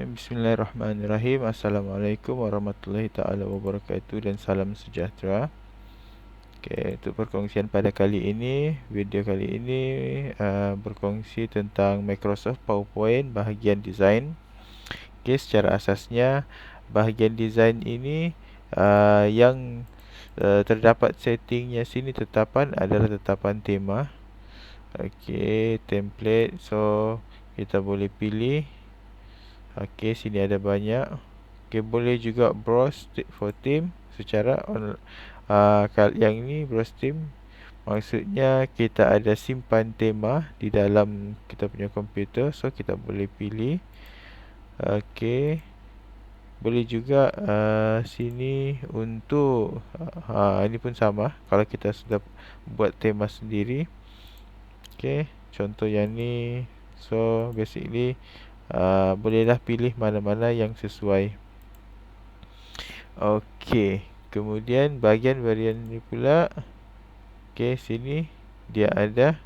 Bismillahirrahmanirrahim. Assalamualaikum warahmatullahi taala wabarakatuh dan salam sejahtera. Untuk perkongsian pada kali ini, video kali ini berkongsi tentang Microsoft PowerPoint bahagian design. Secara asasnya bahagian design ini yang terdapat settingnya sini tetapan adalah tetapan tema. Template. So kita boleh pilih. Sini ada banyak. Boleh juga browse for theme secara yang ini browse theme maksudnya kita ada simpan tema di dalam kita punya komputer. So kita boleh pilih. Boleh juga sini untuk ini pun sama kalau kita sudah buat tema sendiri. Contoh yang ni. So basically bolehlah pilih mana-mana yang sesuai. Kemudian bahagian varian ni pula. Sini dia ada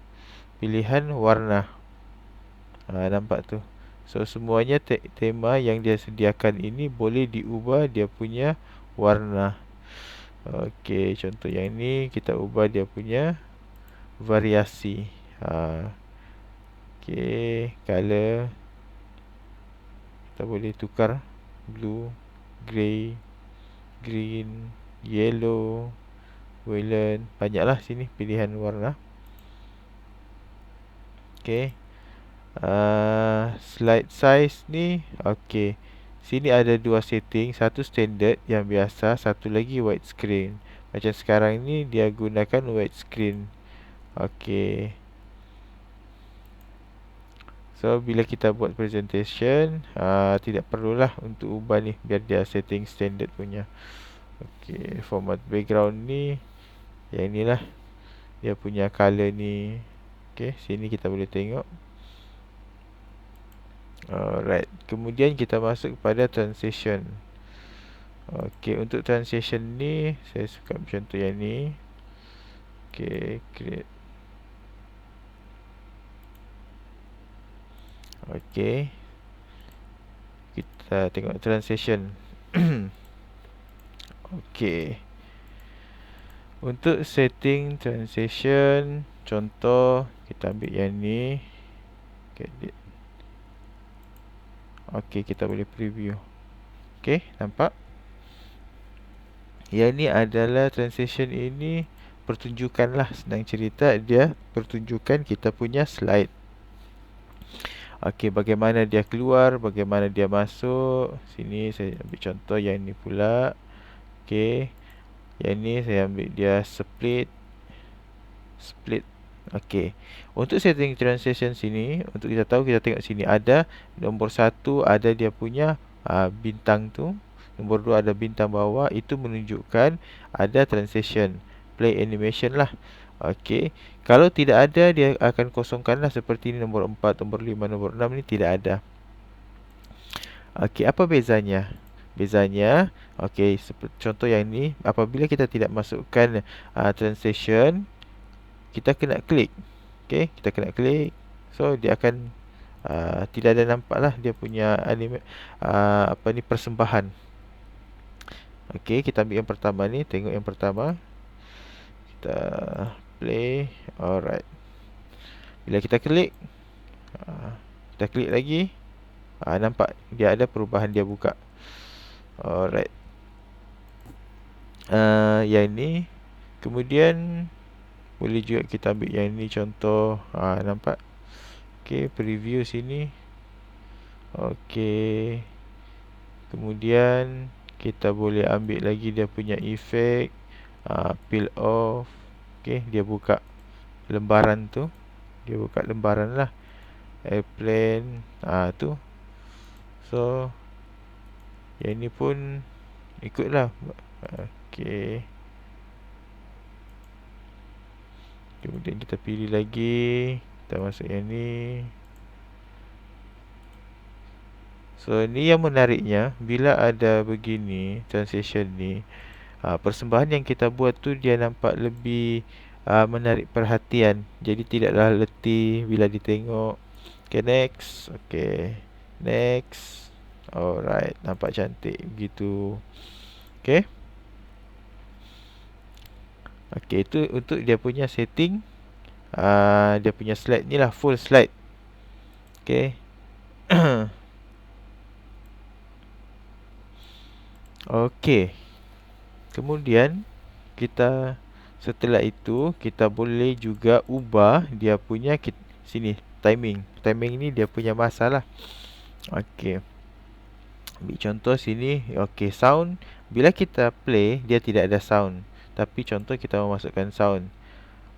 pilihan warna. Nampak tu. So semuanya tema yang dia sediakan ini boleh diubah dia punya warna. Contoh yang ni kita ubah dia punya variasi. Color kita boleh tukar blue, grey, green, yellow, violet. Banyaklah sini pilihan warna. Slide size ni. Sini ada dua setting. Satu standard yang biasa, satu lagi widescreen. Macam sekarang ni dia gunakan widescreen. So bila kita buat presentation, tidak perlulah untuk ubah ni, biar dia setting standard punya. Format background ni, yang inilah dia punya color ni. Sini kita boleh tengok. Alright, kemudian kita masuk kepada transition. Untuk transition ni saya suka contoh yang ni. Create. Kita tengok transition. Untuk setting transition, contoh kita ambil yang ni. Kita boleh preview. Nampak? Yang ni adalah transition ini pertunjukan lah, senang cerita dia pertunjukan kita punya slide. Bagaimana dia keluar, bagaimana dia masuk. Sini saya ambil contoh yang ni pula. Yang ni saya ambil dia split. Untuk setting transition sini, untuk kita tahu, kita tengok sini ada nombor 1, ada dia punya bintang tu. Nombor 2 ada bintang bawah. Itu menunjukkan ada transition, play animation lah. Kalau tidak ada, dia akan kosongkan lah. Seperti ni, nombor 4, nombor 5, nombor 6 ni tidak ada. Apa bezanya? Bezanya, contoh yang ni, apabila kita tidak masukkan transition, kita kena klik. Kita kena klik. So dia akan tidak ada nampak lah dia punya persembahan. Kita ambil yang pertama ni. Tengok yang pertama. Kita play. Alright. Bila kita klik, kita klik lagi, nampak dia ada perubahan, dia buka. Alright. Yang ni. Kemudian boleh juga kita ambil yang ni contoh. Nampak? Preview sini. Kemudian kita boleh ambil lagi dia punya efek. Peel off. Dia buka lembaran tu. Dia buka lembaran lah. Airplane. Tu. So yang ni pun ikutlah. Kemudian kita pilih lagi. Kita masuk yang ni. So ni yang menariknya, bila ada begini transition ni, persembahan yang kita buat tu dia nampak lebih menarik perhatian. Jadi tidaklah letih bila ditengok. Next. Next. Alright, nampak cantik begitu. Okay. Okay, itu untuk dia punya setting. Dia punya slide ni lah, full slide. Okay. Okay. Kemudian kita setelah itu kita boleh juga ubah dia punya sini timing. Timing ni dia punya masa lah. Okey. Ambil contoh sini. Okey, sound. Bila kita play dia tidak ada sound. Tapi contoh kita memasukkan sound.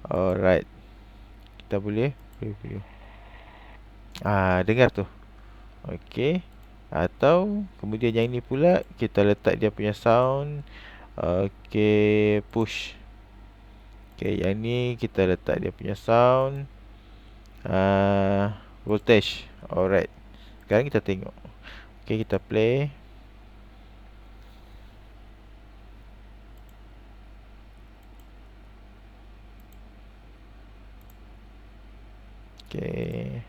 Alright. Kita boleh preview. Dengar tu. Okey. Atau kemudian yang ni pula kita letak dia punya sound. Okey, push. Okey, yang ni kita letak dia punya sound. Voltage. Alright. Sekarang kita tengok. Okey, kita play. Okey.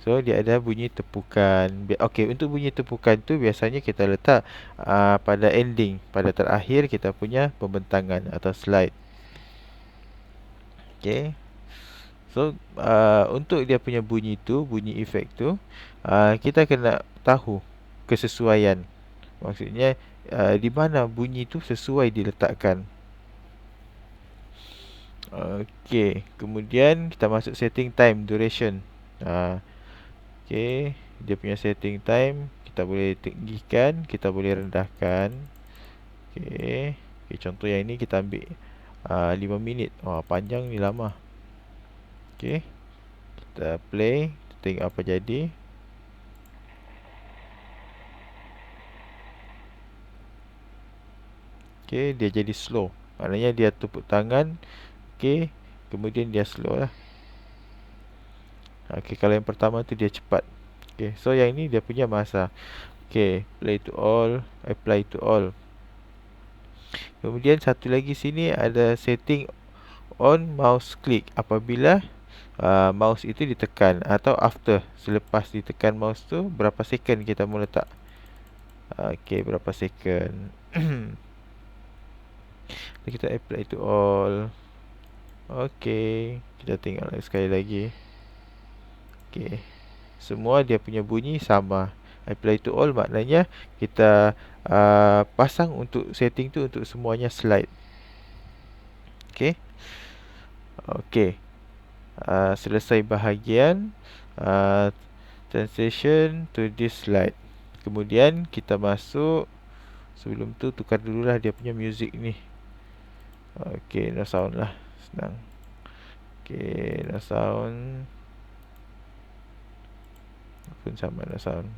So dia ada bunyi tepukan. Okey, untuk bunyi tepukan tu biasanya kita letak pada ending, pada terakhir kita punya pembentangan atau slide. Okey. So untuk dia punya bunyi tu, bunyi efek tu, kita kena tahu kesesuaian. Maksudnya di mana bunyi tu sesuai diletakkan. Okey, kemudian kita masuk setting time duration. Okey, dia punya setting time kita boleh tinggikan, kita boleh rendahkan. Okey. Okey, contoh yang ini kita ambil 5 minit. Wah, panjang ni, lama. Okey. Kita play, kita tengok apa jadi. Okey, dia jadi slow. Maknanya dia tepuk tangan. Okey, kemudian dia slow lah. Okey, kalau yang pertama tu dia cepat. Okey, so yang ini dia punya masa. Okey, play to all, apply to all. Kemudian satu lagi sini ada setting on mouse click. Apabila mouse itu ditekan atau after, selepas ditekan mouse tu berapa second kita mau letak. Okey, berapa second. Kita apply to all. Okey, kita tengok sekali lagi. Okey, semua dia punya bunyi sama. Apply to all maknanya kita pasang untuk setting tu untuk semuanya slide. Okey. Okey. Selesai bahagian transition to this slide. Kemudian kita masuk. Sebelum tu tukar dululah dia punya music ni. Okey, no sound lah. Senang. Okey, no sound. Pun sama, no sound.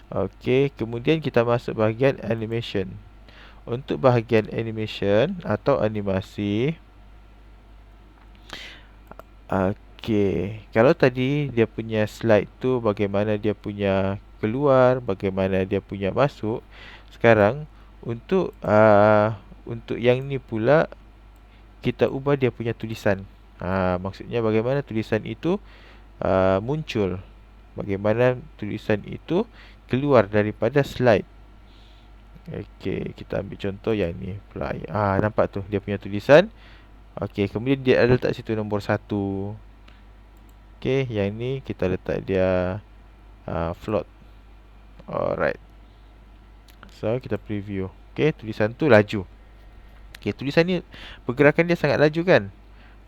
Okey, kemudian kita masuk bahagian animation. Untuk bahagian animation atau animasi. Okey, kalau tadi dia punya slide tu bagaimana dia punya keluar, bagaimana dia punya masuk. Sekarang untuk yang ni pula kita ubah dia punya tulisan. Maksudnya bagaimana tulisan itu muncul, bagaimana tulisan itu keluar daripada slide. Okey, kita ambil contoh yang ni pula. Nampak tu dia punya tulisan. Okey, kemudian dia ada letak situ nombor 1. Okey, yang ni kita letak dia float. Alright. So, kita preview. Okey, tulisan tu laju. Okey, tulisan ni pergerakan dia sangat laju kan?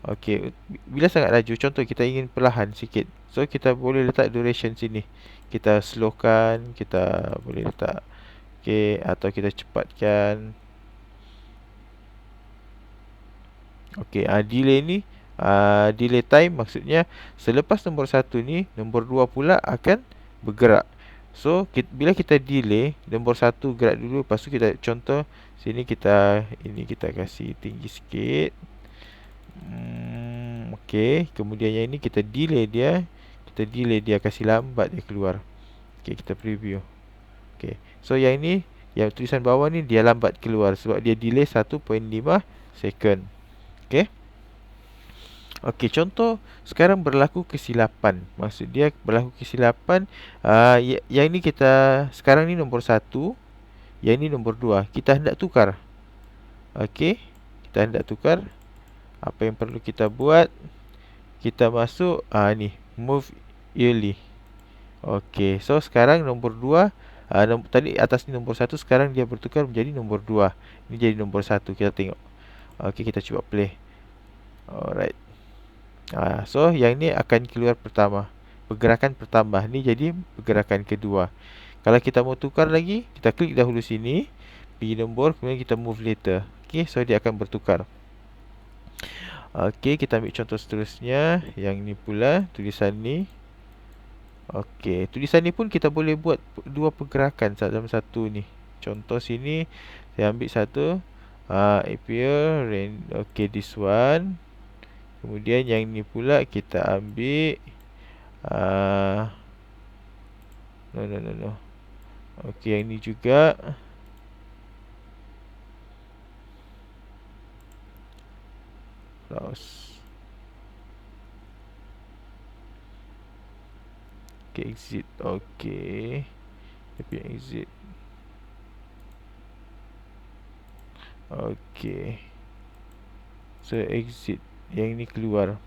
Okey, bila sangat laju, contoh kita ingin perlahan sikit. So, kita boleh letak duration sini. Kita slowkan, kita boleh letak. Okey, atau kita cepatkan. Okey, delay ni delay time maksudnya selepas nombor 1 ni, nombor 2 pula akan bergerak. So, bila kita delay, nombor 1 gerak dulu, lepas tu kita contoh sini kita kasih tinggi sikit. Okey, kemudian yang ini kita delay dia. Kita delay dia, kasih lambat dia keluar. Okey, kita preview. Okey. So yang ini, yang tulisan bawah ni dia lambat keluar sebab dia delay 1.5 second. Okey. Okey, contoh sekarang berlaku kesilapan. Maksud dia berlaku kesilapan, yang ni kita sekarang ni nombor 1, yang ni nombor 2. Kita hendak tukar. Okey, kita hendak tukar. Apa yang perlu kita buat? Kita masuk ni, move early. Okey, so sekarang nombor 2, tadi atas ni nombor 1, sekarang dia bertukar menjadi nombor 2. Ini jadi nombor 1, kita tengok. Okey, kita cuba play. Alright. So yang ni akan keluar pertama. Pergerakan pertama ni jadi pergerakan kedua. Kalau kita mau tukar lagi, kita klik dahulu sini, pilih nombor, kemudian kita move later. Okey, so dia akan bertukar. Okey, kita ambil contoh seterusnya. Yang ni pula, tulisan ni. Okey, tulisan ni pun kita boleh buat dua pergerakan dalam satu ni. Contoh sini, saya ambil satu. Appear, okey, this one. Kemudian yang ni pula kita ambil. No. Okey, yang ni juga. Close. Okey, exit. Okey. Tapi exit. Okey. So exit. Yang ni keluar.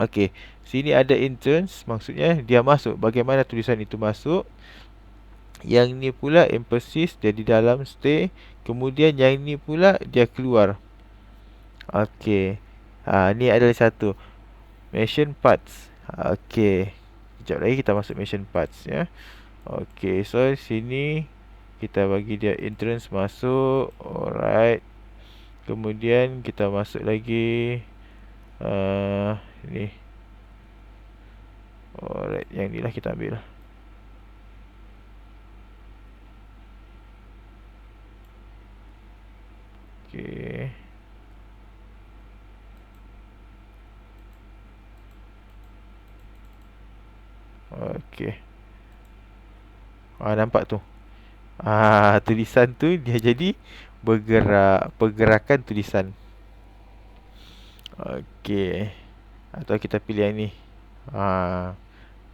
Okey, sini ada entrance, maksudnya dia masuk. Bagaimana tulisan itu masuk? Yang ni pula emphasis, dia di dalam stay. Kemudian yang ni pula dia keluar. Okey. Ni adalah satu. Mention parts. Okey. Sekejap lagi kita masuk mention parts ya. Okey, so sini kita bagi dia entrance masuk. Alright. Kemudian kita masuk lagi ni. Alright, yang ni lah kita ambil. Okey. Okey. Nampak tu. Tulisan tu dia jadi bergerak, pergerakan tulisan. Okey. Atau kita pilih yang ni.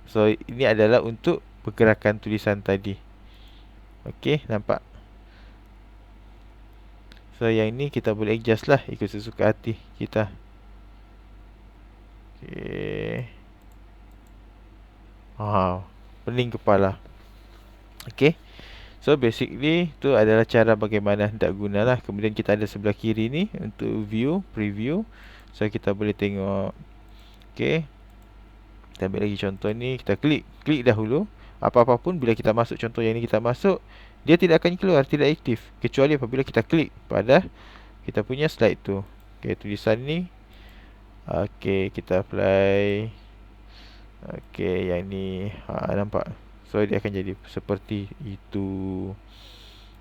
So ini adalah untuk pergerakan tulisan tadi. Okey, nampak? So yang ni kita boleh adjust lah ikut sesuka hati kita. Okey. Pening kepala. Okey. So basically tu adalah cara bagaimana hendak gunalah. Kemudian kita ada sebelah kiri ni untuk view, preview. So kita boleh tengok. Okey. Kita ambil lagi contoh ni, kita klik dahulu. Apa-apa pun bila kita masuk, contoh yang ni kita masuk, dia tidak akan keluar, tidak aktif, kecuali apabila kita klik pada kita punya slide tu. Okey, tulisan ni. Okey, kita apply. Okey, yang ni nampak. So dia akan jadi seperti itu.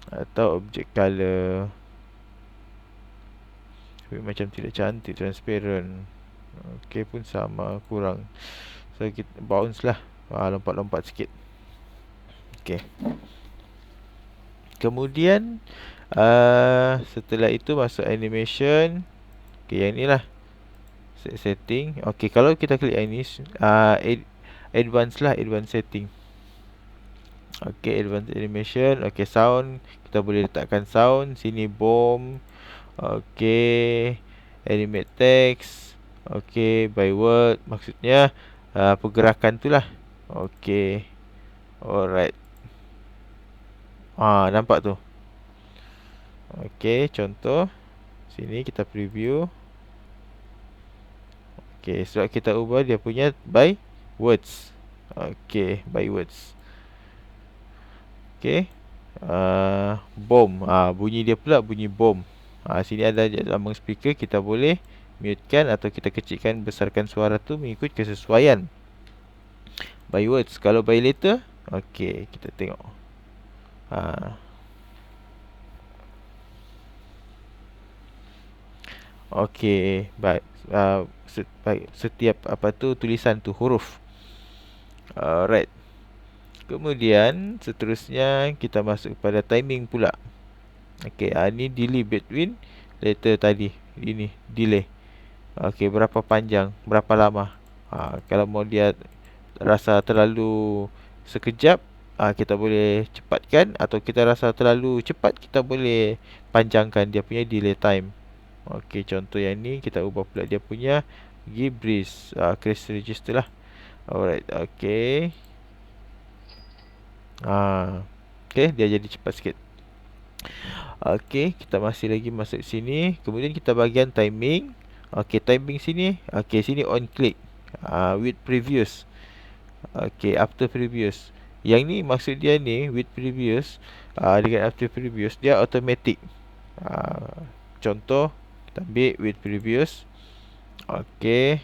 Atau object color. Tapi macam tidak cantik, transparent. Okey pun sama, kurang. So kita bounce lah, lompat-lompat sikit. Okey. Kemudian setelah itu masuk animation. Okey, yang ni lah setting. Okey, kalau kita klik yang ni, advanced lah, advanced setting. Okey, advanced animation. Okey, sound, kita boleh letakkan sound. Sini bomb. Okey, animate text. Okey, by word, maksudnya pergerakan tu lah. Okey. Alright. Nampak tu. Okey, contoh sini kita preview. Okey, sebab kita ubah dia punya by words. Okey, by words. Okey. Bomb. Bunyi dia pula bunyi bomb. Sini ada lambang speaker, kita boleh mutekan atau kita kecilkan, besarkan suara tu mengikut kesesuaian. By words. Kalau by letter, okey, kita tengok. Okey, baik. Setiap apa tu tulisan tu huruf. Alright. Kemudian seterusnya kita masuk kepada timing pula. Okey, ni delay between letter tadi. Ini delay. Okey, berapa panjang, berapa lama. Kalau mau dia rasa terlalu sekejap, kita boleh cepatkan, atau kita rasa terlalu cepat, kita boleh panjangkan dia punya delay time. Okey, contoh yang ni kita ubah pula dia punya pergi breeze, crystal register lah. Alright, okey. Okey, dia jadi cepat sikit. Okey, kita masih lagi masuk sini. Kemudian kita bahagian timing. Okey, timing sini. Okey, sini on click. With previous. Okey, after previous. Yang ni maksud dia ni with previous, dengan after previous, dia automatic. Contoh, kita ambil with previous. Okey.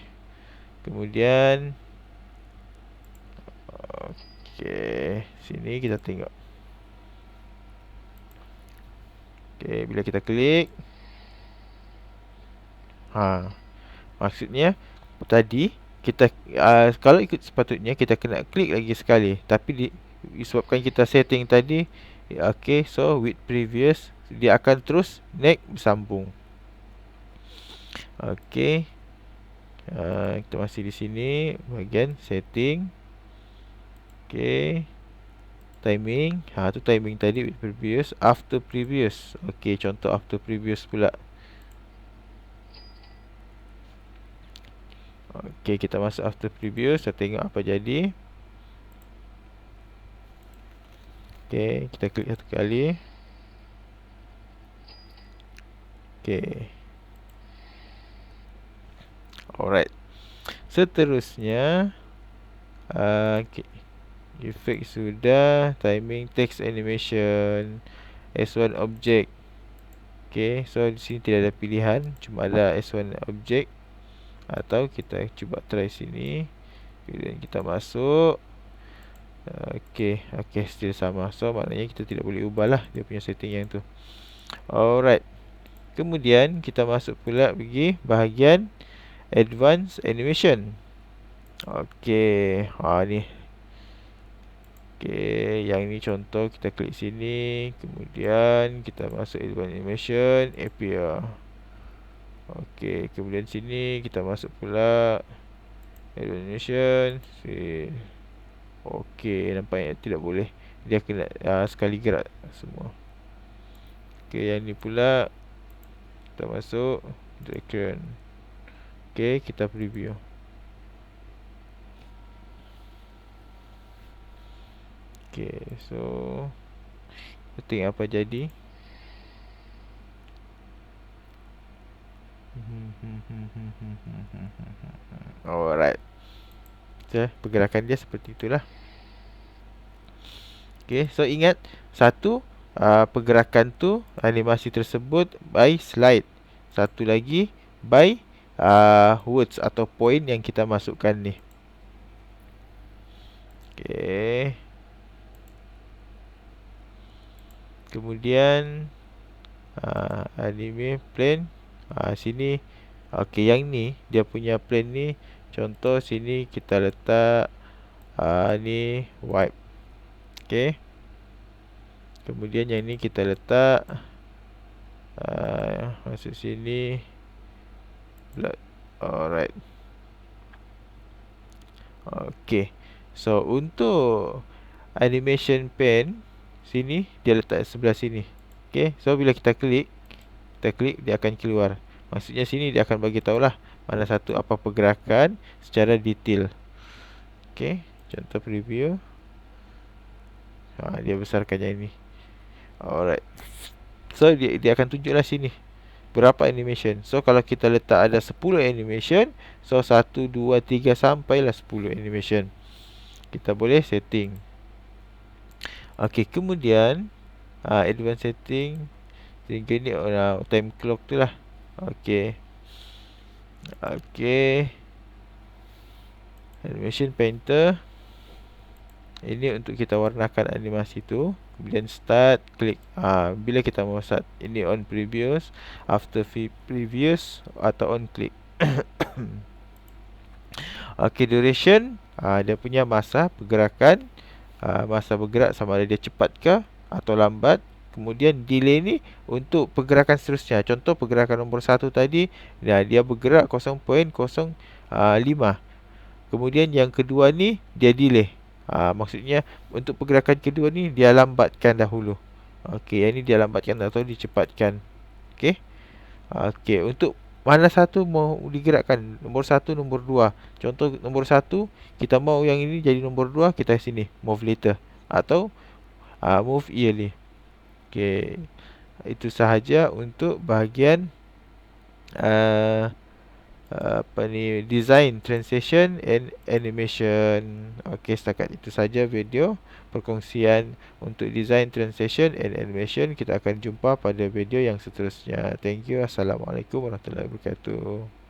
Kemudian okey, sini kita tengok. Okey, bila kita klik, maksudnya tadi kita kalau ikut sepatutnya kita kena klik lagi sekali, tapi disebabkan kita setting tadi, okey, so with previous dia akan terus naik bersambung. Okey, kita masih di sini bahagian setting. Okey, timing, tu timing tadi with previous, after previous. Okey, contoh after previous pula. Okey, kita masuk after previous, kita tengok apa jadi. Okey, kita klik satu kali. Okey. Alright. Seterusnya, okay. Effect sudah, timing, text animation, S1 object. Okay, so di sini tidak ada pilihan, cuma ada S1 object. Atau kita cuba try sini. Kemudian kita masuk. Okay, still sama. So maknanya kita tidak boleh ubah lah dia punya setting yang tu. Alright. Kemudian kita masuk pula pergi bahagian advanced animation. Okay, ni. Okay, yang ni contoh, kita klik sini. Kemudian kita masuk advanced animation, appear. Okay, kemudian sini kita masuk pula advanced animation. Okay, nampaknya tidak boleh. Dia kena sekali gerak semua. Okay, yang ni pula kita masuk direction. Okay, kita preview. Okay, so kita tengok apa jadi. Alright. Pergerakan dia seperti itulah. Okay, so ingat, satu, pergerakan tu, animasi tersebut by slide. Satu lagi by words atau point yang kita masukkan ni. Okay. Kemudian anime plane, sini. Okay, yang ni dia punya plane ni, contoh sini kita letak ni wipe. Okay. Kemudian yang ni kita letak masuk sini blood. Alright. Okay, so untuk animation pen sini dia letak sebelah sini. Okay, so bila kita klik, dia akan keluar. Maksudnya sini dia akan bagi tahulah mana satu apa pergerakan secara detail. Okay, contoh preview. Dia besarkan yang ini. Alright. So dia akan tunjuklah sini berapa animation. So kalau kita letak ada 10 animation, so 1, 2, 3 sampailah 10 animation. Kita boleh setting. Okay, kemudian advanced setting, sehingga ni time clock tu lah. Okay. Okay, animation painter. Ini untuk kita warnakan animasi tu. Kemudian start, klik. Bila kita mau start, ini on previous, after previous, atau on click. Okay, duration, dia punya masa pergerakan. Masa bergerak sama ada dia cepat ke atau lambat. Kemudian delay ni untuk pergerakan seterusnya. Contoh pergerakan nombor 1 tadi, dia bergerak 0.05. Kemudian yang kedua ni dia delay. Maksudnya untuk pergerakan kedua ni dia lambatkan dahulu. Okey, yang ni dia lambatkan atau dicepatkan. Okey. Okey, untuk mana satu mau digerakkan? Nombor 1, nombor 2. Contoh nombor 1, kita mau yang ini jadi nombor 2, kita sini move later atau move early. Okey. Itu sahaja untuk bahagian uh, design, transition and animation. Okey, setakat itu saja video perkongsian untuk design, transition and animation. Kita akan jumpa pada video yang seterusnya. Thank you. Assalamualaikum warahmatullahi wabarakatuh.